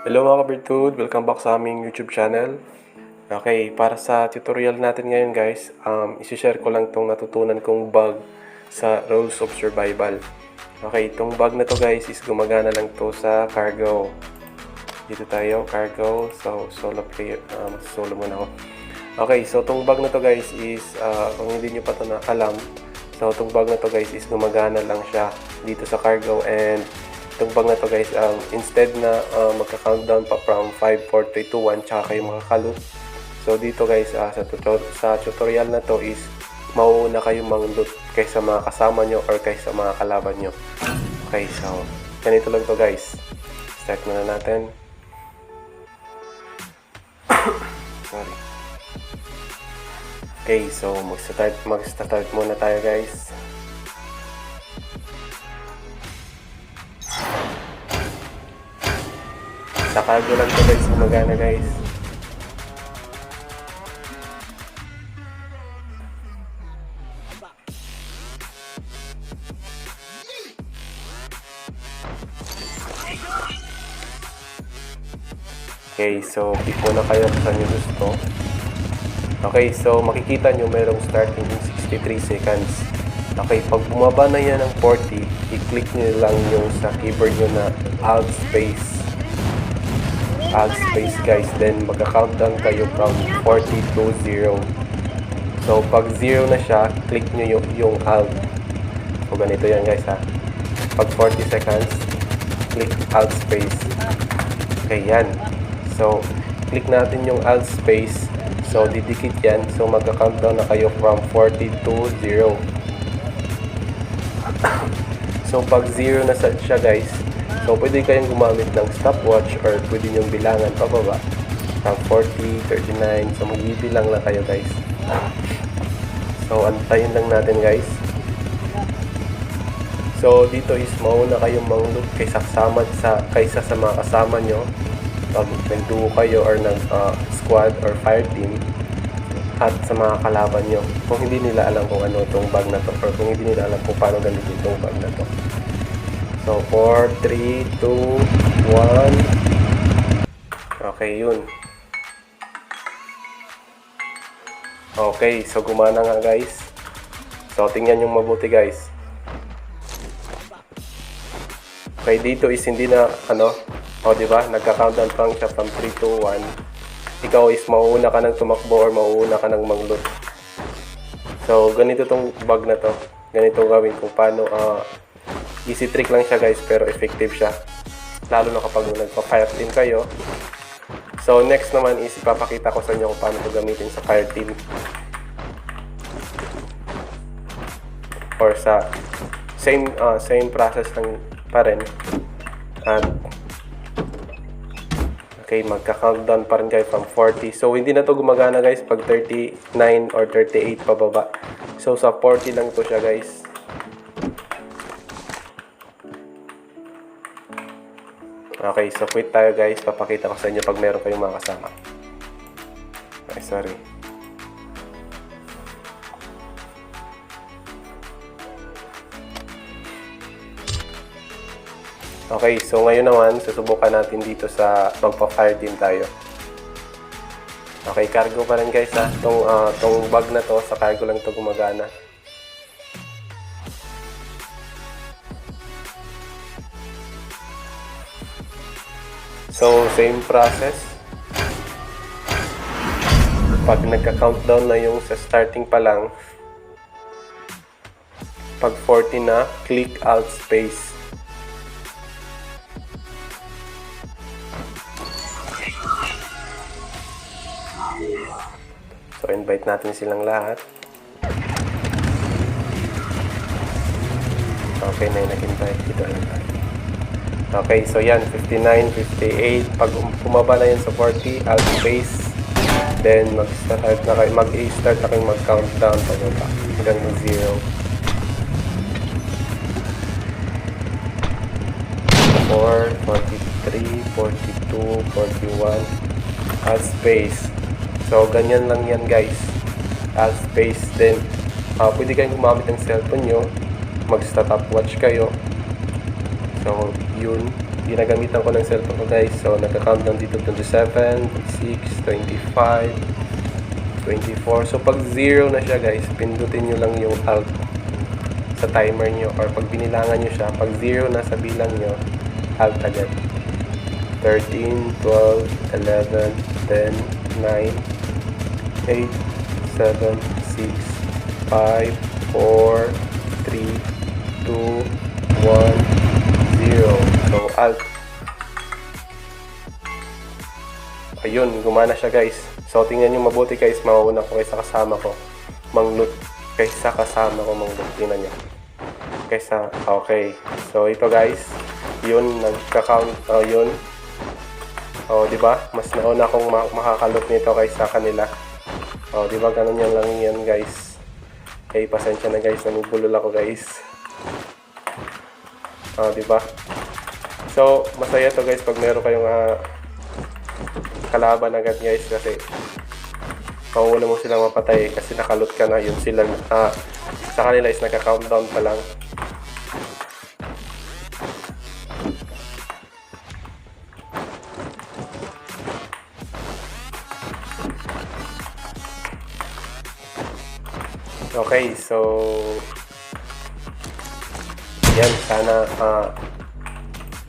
Hello mga kabirtud, welcome back sa aming YouTube channel. Okay, para sa tutorial natin ngayon guys, isi-share ko lang itong natutunan kong bug sa Rules of Survival. Okay, itong bug na to guys is gumagana lang to sa cargo. Dito tayo, cargo, so solo player, solo muna ako. Okay, so itong bug na to guys is, kung hindi nyo pa ito alam, so itong bug na to guys is gumagana lang siya dito sa cargo, and itong bug na to guys, instead na magka-countdown pa from 5, 4, 3, 2, 1, tsaka kayo makaka-loot. So dito guys, sa tutorial na to is mauuna kayo mang-loot kaysa mga kasama nyo or kaysa mga kalaban nyo. Okay, so ganito lang to guys. Start muna natin. Sorry. Okay, so mag-start muna tayo guys. Sa cargo lang to guys, gumagana guys. Okay, so pick muna kayo kung saan nyo gusto. Okay, so makikita nyo merong starting in 63 seconds. Okay, pag bumaba na yan ng 40, i-click nyo lang yung sa keyboard nyo na Alt space guys, then magka-countdown kayo from 40 to 0. So pag 0 na siya, click nyo yung Alt. So ganito yan guys ha. Pag 40 seconds, click Alt space. Okay, yan. So click natin yung Alt space. So didikit yan. So magka-countdown na kayo from 40 to 0. So pag 0 na siya guys, so pwede kayong gumamit ng stopwatch or pwede nyong bilangan pababa from 40, 39. So magbibilang lang kayo guys. So antayin lang natin guys. So dito is mauna kayong mang-loot kaysa sa mga kasama nyo pag nag-duo kayo or nag-squad or fire team, at sa mga kalaban nyo kung hindi nila alam kung ano itong bug na to or kung hindi nila alam kung paano gamitin itong bug na to. So 4, 3, 2, 1. Okay, yun. Okay, so gumana nga guys. So tingnan yung mabuti guys. Okay, dito is hindi na diba? Nagka-countdown pa siya from 3, 2, 1. Ikaw is mauuna ka ng tumakbo or mauuna ka ng mang-loot. So ganito tong bug na to. Ganito gawin kung paano. Easy trick lang siya guys, pero effective siya. Lalo na kapag nagpa-fire team kayo. So next naman is ipapakita ko sa inyo kung paano ito gamitin sa fire team. Or sa same process lang pa rin. At okay, magka-countdown pa rin kayo from 40. So hindi na to gumagana guys pag 39 or 38 pababa. So sa 40 lang to siya guys. Okay, so quit tayo guys. Papakita ko sa inyo pag meron kayong mga kasama. Okay, sorry. Okay, so ngayon naman, susubukan natin dito sa magpa-fire team tayo. Okay, cargo pa rin guys ha. Tong bug na to, sa cargo lang to gumagana. So, same process. Pag nagka-countdown na yung sa starting pa lang, pag 40 na, click Alt space. So, invite natin silang lahat. Okay na yung nag-invite. Dito lang tayo. Okay, so yan, 59, 58. Pag pumaba na yan sa 40, Alt space. Then, mag-start na kayong mag-countdown pababa hanggang 0. 4, 43, 42, 41. Alt space. So, ganyan lang yan guys. Alt space. Then, pwede kayong gumamit ng cellphone nyo. Mag-stopwatch kayo. So, yun. ginagamitan ko ng cellphone ko guys. So nagka-countdown dito 27, 26, 25, 24. So pag 0 na siya guys, pindutin nyo lang yung alt sa timer nyo, or pag binilangan nyo siya, pag 0 na sa bilang nyo, alt agad. 13, 12, 11, 10, 9, 8, 7, 6, 5, 4, 3, 2, 1, 0. So alt. Ayun, gumana siya guys. So tingnan nyo mabuti guys, mauuna ko kaysa kasama ko mang-loot. Kaysa kasama ko mang-loot. Tingnan nyo. Kaysa, okay. So ito guys, yun, nagka-count, yun. Diba? Mas nauna akong makakaloot nito kaysa kanila. Diba? Ganun yan lang yan guys. Okay, pasensya na guys, namubulol ako guys. Diba? So, masaya to guys pag meron kayong kalaban agad guys, kasi mawala mo silang mapatay kasi nakalot ka na. Yun sila, sa kanila is nagka-countdown pa lang. Okay, so yan, sana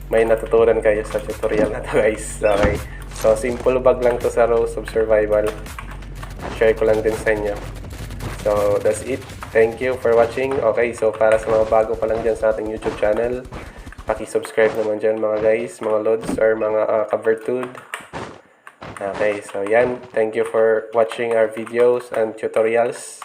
may natutunan kayo sa tutorial na to guys. Okay, so simple bug lang to sa ROS of Survival. Share ko lang din sa inyo. So that's it. Thank you for watching. Okay, so para sa mga bago pa lang dyan sa ating YouTube channel, paki-subscribe naman dyan mga guys, mga lods, or mga ka-Veertud. Okay, so yan. Thank you for watching our videos and tutorials.